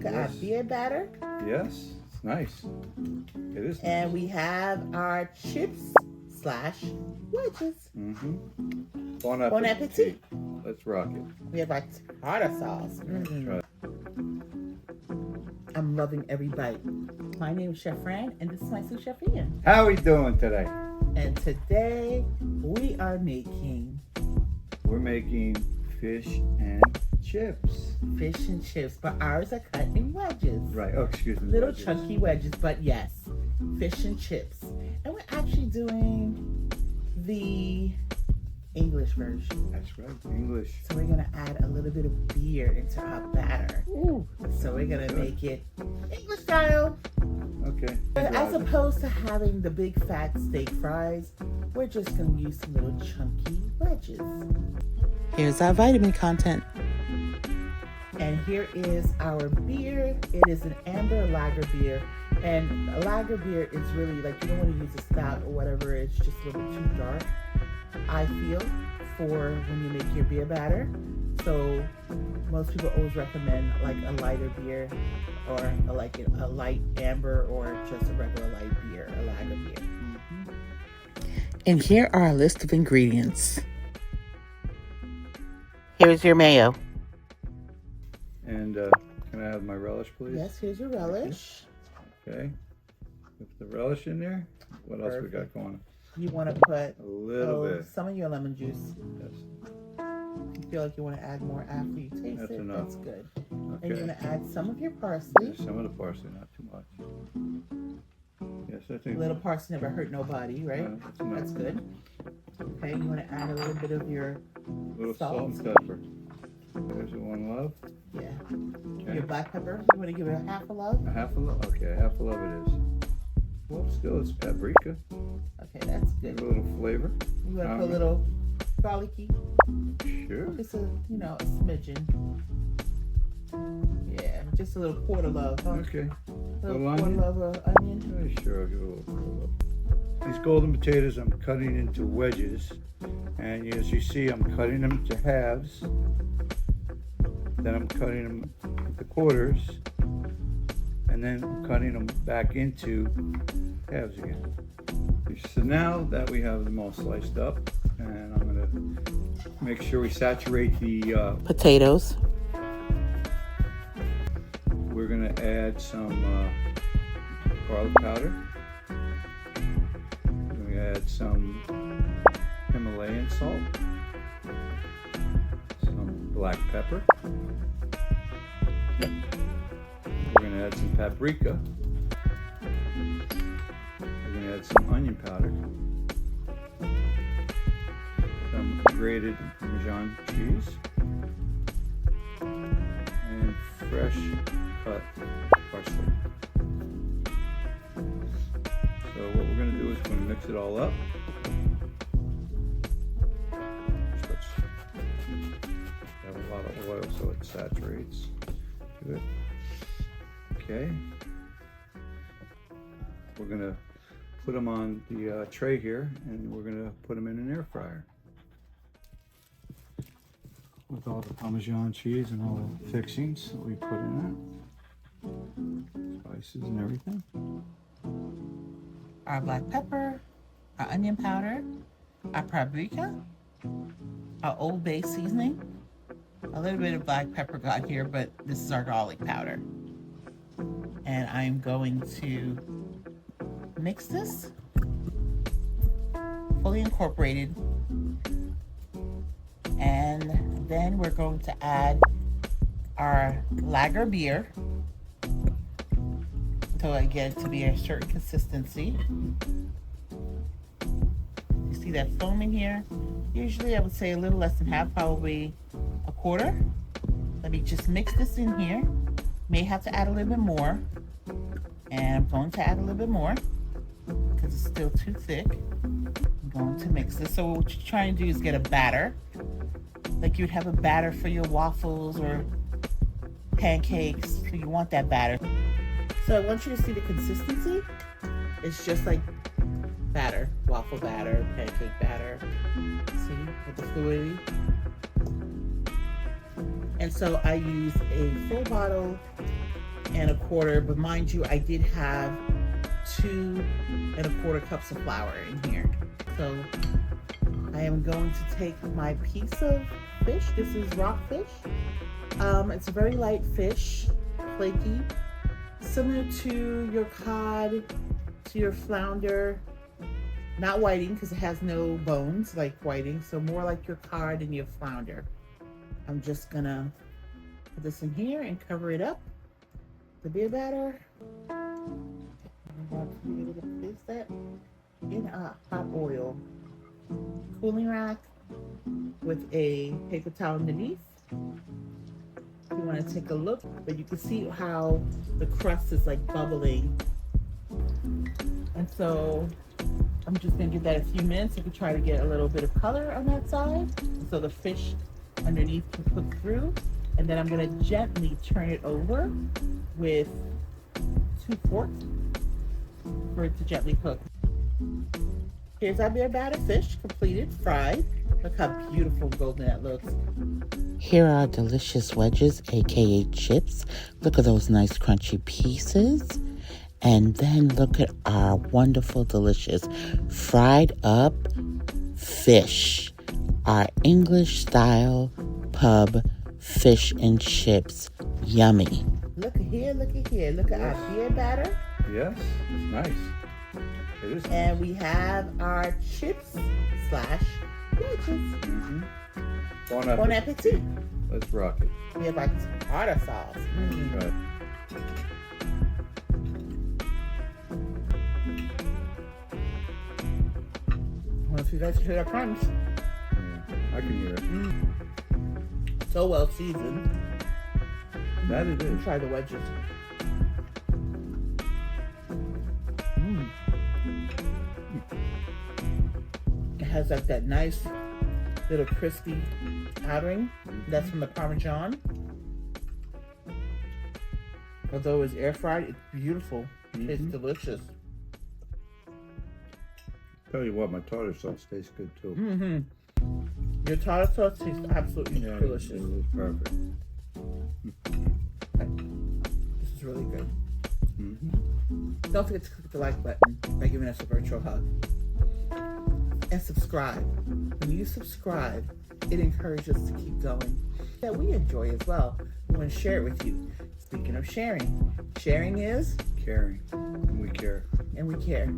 at our beer batter. Yes, it's nice. It is nice. And we have our chips / wedges. Bon appetit. Bon appetit. Let's rock it. We have our tartar sauce. Try it. I'm loving every bite. My name is Chef Fran, and this is my sous chef Ian. How are we doing today? And today we are making... We're making fish and chips. Fish and chips, but ours are cut in wedges. Right. Oh, excuse me. Little wedges. chunky wedges, but yes, fish and chips. And we're actually doing the English version. That's right, English. So we're gonna add a little bit of beer into our batter. Ooh. So we're gonna make it English style. Okay. But as opposed to having the big fat steak fries, we're just gonna use some little chunky wedges. Here's our vitamin content. And here is our beer. It is an amber lager beer. And a lager beer is really like, you don't want to use a stout or whatever. It's just a little too dark, I feel, for when you make your beer batter. So most people always recommend like a lighter beer or a light amber or just a regular light beer, a lager beer. And here are a list of ingredients. Here's your mayo. And can I have my relish, please? Yes, here's your relish. Okay. Put the relish in there. What else we got going on? You want to put A little bit. some of your lemon juice. Yes. You feel like you want to add more after you taste That's it. enough. That's good. Okay. And you're going to add some of your parsley. Some of the parsley, not too much. Yes, I think. A little parsley never hurt nobody, right? That's enough. That's good. Okay, you want to add a little bit of your A little salt. salt and pepper. There's a one love. Yeah. Okay. Your black pepper. You want to give it a half a love? A half a love. Okay, a half a love it is. Well, still it's paprika. Okay, that's Give good. it a little flavor. You want to put a little garlicky? Sure. Just a smidgen. Yeah, just a little quarter love, huh? Okay. A little Little quarter onion? love of onion. Yeah, sure, I'll give it a little quarter love. These golden potatoes I'm cutting into wedges. And as you see, I'm cutting them to halves. Then I'm cutting them into quarters. And then I'm cutting them back into halves again. So now that we have them all sliced up, and I'm gonna make sure we saturate the Potatoes. we're gonna add some garlic powder. We're gonna add some Himalayan salt, some black pepper. We're gonna add some paprika. We're gonna add some onion powder, some grated Parmesan cheese, and fresh cut parsley. So what we're gonna do is we're gonna mix it all up. Have a lot of oil so it saturates. Good. Okay. We're gonna put them on the tray here, and we're gonna put them in an air fryer with all the Parmesan cheese and all the fixings that we put in it, spices and everything. Our black pepper, our onion powder, our paprika, our Old Bay seasoning, a little bit of black pepper got here, but this is our garlic powder. And I'm going to mix this, fully incorporated. And then we're going to add our lager beer until I get it to be a certain consistency. You see that foam in here? Usually I would say a little less than half, probably a quarter. Let me just mix this in here. May have to add a little bit more. And I'm going to add a little bit more because it's still too thick. I'm going to mix this. So what you're trying to do is get a batter. Like you'd have a batter for your waffles or pancakes. So you want that batter. So I want you to see the consistency. It's just like batter, waffle batter, pancake batter. See, with the fluidity. And so I use a full bottle 1.25, but mind you, I did have 2.25 cups of flour in here. So I am going to take my piece of fish. This is rockfish. It's a very light fish, flaky, similar to your cod, to your flounder. Not whiting because it has no bones like whiting, so more like your cod and your flounder. I'm just gonna put this in here and cover it up. The beer batter. I'm going to be able to place that in a hot oil cooling rack with a paper towel underneath. You want to take a look, but you can see how the crust is like bubbling. And so I'm just going to give that a few minutes. You can try to get a little bit of color on that side so the fish underneath can cook through. And then I'm going to gently turn it over with 2 forks for it to gently cook. Here's our beer batter fish, completed, fried. Look how beautiful golden that looks. Here are delicious wedges, aka chips. Look at those nice crunchy pieces. And then look at our wonderful, delicious fried up fish. Our English style pub fish and chips. Yummy. Look at here, look at here. Look at our beer batter. Yes, it's nice. It is nice. And we have our chips / wedges. Mm-hmm. Bon appetit. Let's rock it. We have our tartar sauce. Right. I don't know if you guys hear that crunch. Yeah, I can hear it. So well seasoned. That it is. Try the wedges. It has like that nice little crispy outtering. That's from the Parmesan. Although it's air fried, it's beautiful. It's delicious. Tell you what, my tartar sauce tastes good too. Your tartar sauce tastes absolutely Yeah, delicious. it is perfect. This is really good. Don't forget to click the like button by giving us a virtual hug. And subscribe. When you subscribe, it encourages us to keep going. That we enjoy as well. We want to share it with you. Speaking of sharing is Caring. We care. and we care.